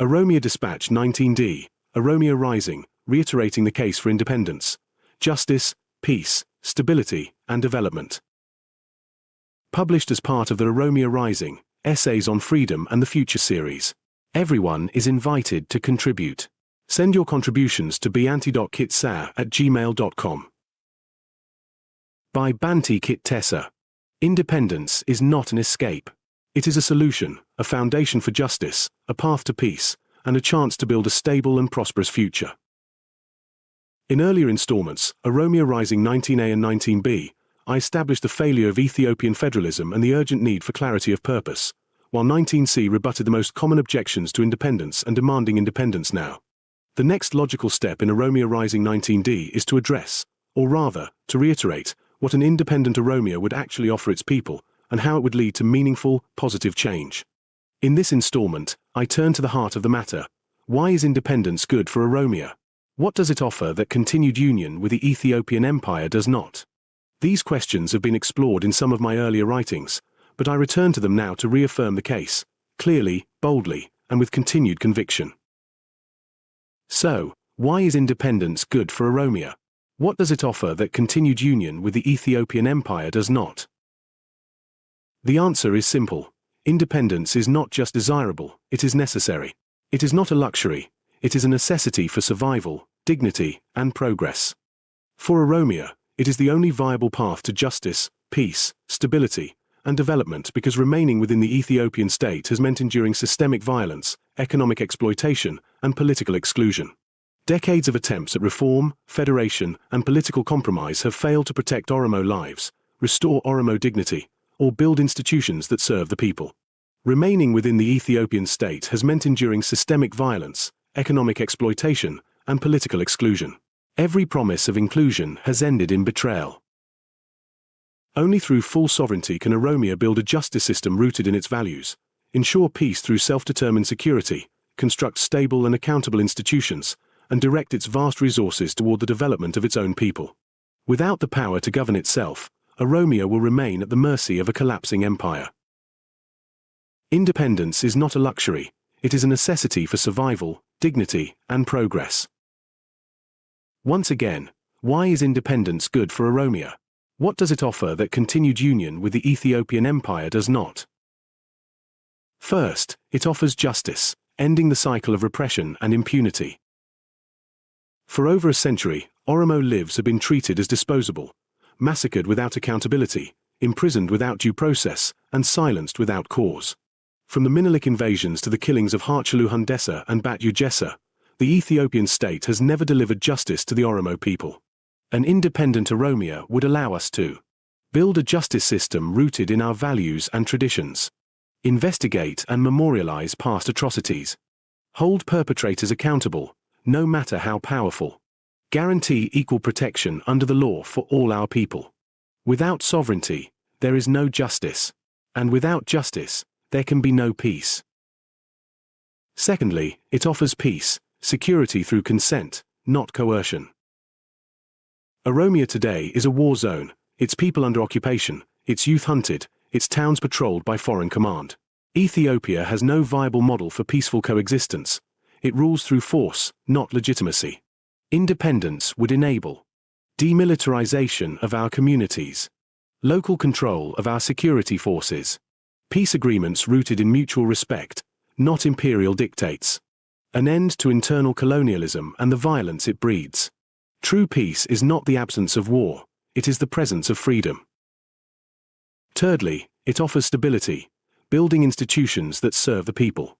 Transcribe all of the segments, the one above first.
Oromia Dispatch 19D, Oromia Rising, reiterating the case for independence, justice, peace, stability, and development. Published as part of the Oromia Rising, Essays on Freedom and the Future series. Everyone is invited to contribute. Send your contributions to banti.kitsar@gmail.com. By Banti Kit Tessa. Independence is not an escape. It is a solution, a foundation for justice, a path to peace, and a chance to build a stable and prosperous future. In earlier installments, Oromia Rising 19A and 19B, I established the failure of Ethiopian federalism and the urgent need for clarity of purpose, while 19C rebutted the most common objections to independence and demanding independence now. The next logical step in Oromia Rising 19D is to address, or rather, to reiterate, what an independent Oromia would actually offer its people, and how it would lead to meaningful, positive change. In this installment, I turn to the heart of the matter. Why is independence good for Oromia? What does it offer that continued union with the Ethiopian Empire does not? These questions have been explored in some of my earlier writings, but I return to them now to reaffirm the case, clearly, boldly, and with continued conviction. So, why is independence good for Oromia? What does it offer that continued union with the Ethiopian Empire does not? The answer is simple. Independence is not just desirable, it is necessary. It is not a luxury, it is a necessity for survival, dignity, and progress. For Oromia, it is the only viable path to justice, peace, stability, and development because remaining within the Ethiopian state has meant enduring systemic violence, economic exploitation, and political exclusion. Decades of attempts at reform, federation, and political compromise have failed to protect Oromo lives, restore Oromo dignity, or build institutions that serve the people. Remaining within the Ethiopian state has meant enduring systemic violence, economic exploitation, and political exclusion. Every promise of inclusion has ended in betrayal. Only through full sovereignty can Oromia build a justice system rooted in its values, ensure peace through self-determined security, construct stable and accountable institutions, and direct its vast resources toward the development of its own people. Without the power to govern itself, Oromia will remain at the mercy of a collapsing empire. Independence is not a luxury, it is a necessity for survival, dignity, and progress. Once again, why is independence good for Oromia? What does it offer that continued union with the Ethiopian Empire does not? First, it offers justice, ending the cycle of repression and impunity. For over a century, Oromo lives have been treated as disposable, massacred without accountability, imprisoned without due process, and silenced without cause. From the Menelik invasions to the killings of Harchalu Hundessa and Bat Ujessa, the Ethiopian state has never delivered justice to the Oromo people. An independent Oromia would allow us to build a justice system rooted in our values and traditions, investigate and memorialize past atrocities, hold perpetrators accountable, no matter how powerful, guarantee equal protection under the law for all our people. Without sovereignty, there is no justice, and without justice, there can be no peace. Secondly, it offers peace, security through consent, not coercion. Oromia today is a war zone, its people under occupation, its youth hunted, its towns patrolled by foreign command. Ethiopia has no viable model for peaceful coexistence. It rules through force, not legitimacy. Independence would enable demilitarization of our communities, local control of our security forces, peace agreements rooted in mutual respect, not imperial dictates, an end to internal colonialism and the violence it breeds. True peace is not the absence of war, it is the presence of freedom. Thirdly, it offers stability, building institutions that serve the people.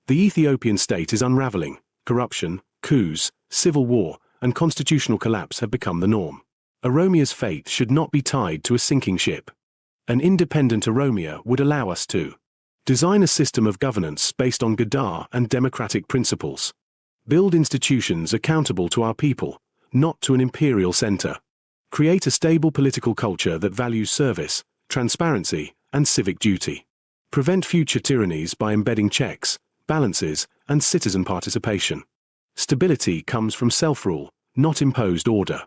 The Ethiopian state is unraveling. Corruption, coups, civil war, and constitutional collapse have become the norm. Oromia's fate should not be tied to a sinking ship. An independent Oromia would allow us to design a system of governance based on Gadar and democratic principles, build institutions accountable to our people, not to an imperial center, create a stable political culture that values service, transparency, and civic duty, prevent future tyrannies by embedding checks, balances, and citizen participation. Stability comes from self-rule, not imposed order.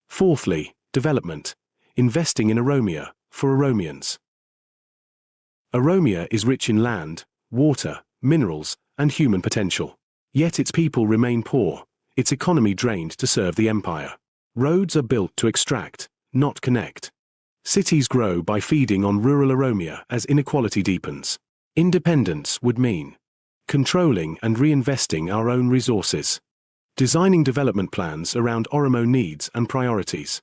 Fourthly, development, investing in Oromia, for Oromians. Oromia is rich in land, water, minerals, and human potential. Yet its people remain poor, its economy drained to serve the empire. Roads are built to extract, not connect. Cities grow by feeding on rural Oromia as inequality deepens. Independence would mean controlling and reinvesting our own resources, designing development plans around Oromo needs and priorities,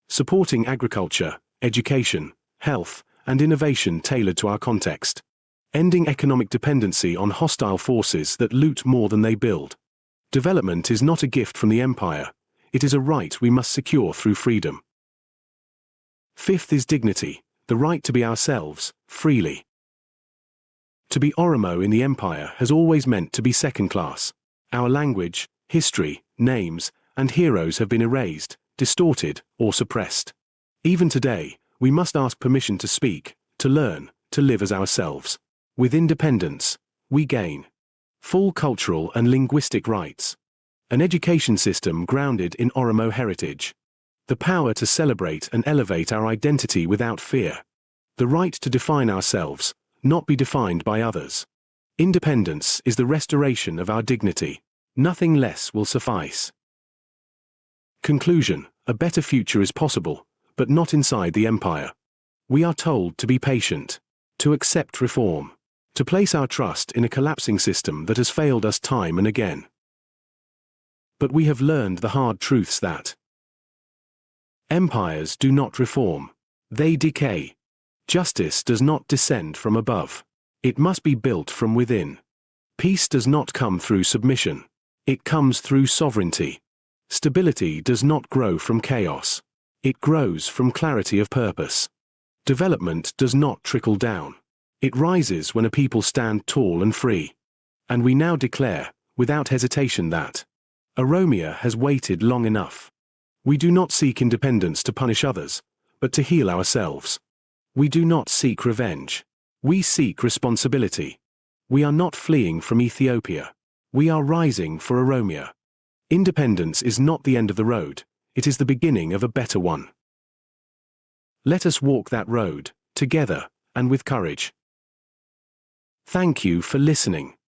supporting agriculture, education, health, and innovation tailored to our context, ending economic dependency on hostile forces that loot more than they build. Development is not a gift from the empire, it is a right we must secure through freedom. Fifth is dignity, the right to be ourselves, freely. To be Oromo in the empire has always meant to be second class. Our language, history, names, and heroes have been erased, distorted, or suppressed. Even today, we must ask permission to speak, to learn, to live as ourselves. With independence, we gain full cultural and linguistic rights, an education system grounded in Oromo heritage, the power to celebrate and elevate our identity without fear, the right to define ourselves, not be defined by others. Independence is the restoration of our dignity. Nothing less will suffice. Conclusion: a better future is possible, but not inside the empire. We are told to be patient, to accept reform, to place our trust in a collapsing system that has failed us time and again. But we have learned the hard truths that empires do not reform. They decay. Justice does not descend from above. It must be built from within. Peace does not come through submission. It comes through sovereignty. Stability does not grow from chaos. It grows from clarity of purpose. Development does not trickle down. It rises when a people stand tall and free. And we now declare, without hesitation, that Oromia has waited long enough. We do not seek independence to punish others, but to heal ourselves. We do not seek revenge. We seek responsibility. We are not fleeing from Ethiopia. We are rising for Oromia. Independence is not the end of the road, it is the beginning of a better one. Let us walk that road, together, and with courage. Thank you for listening.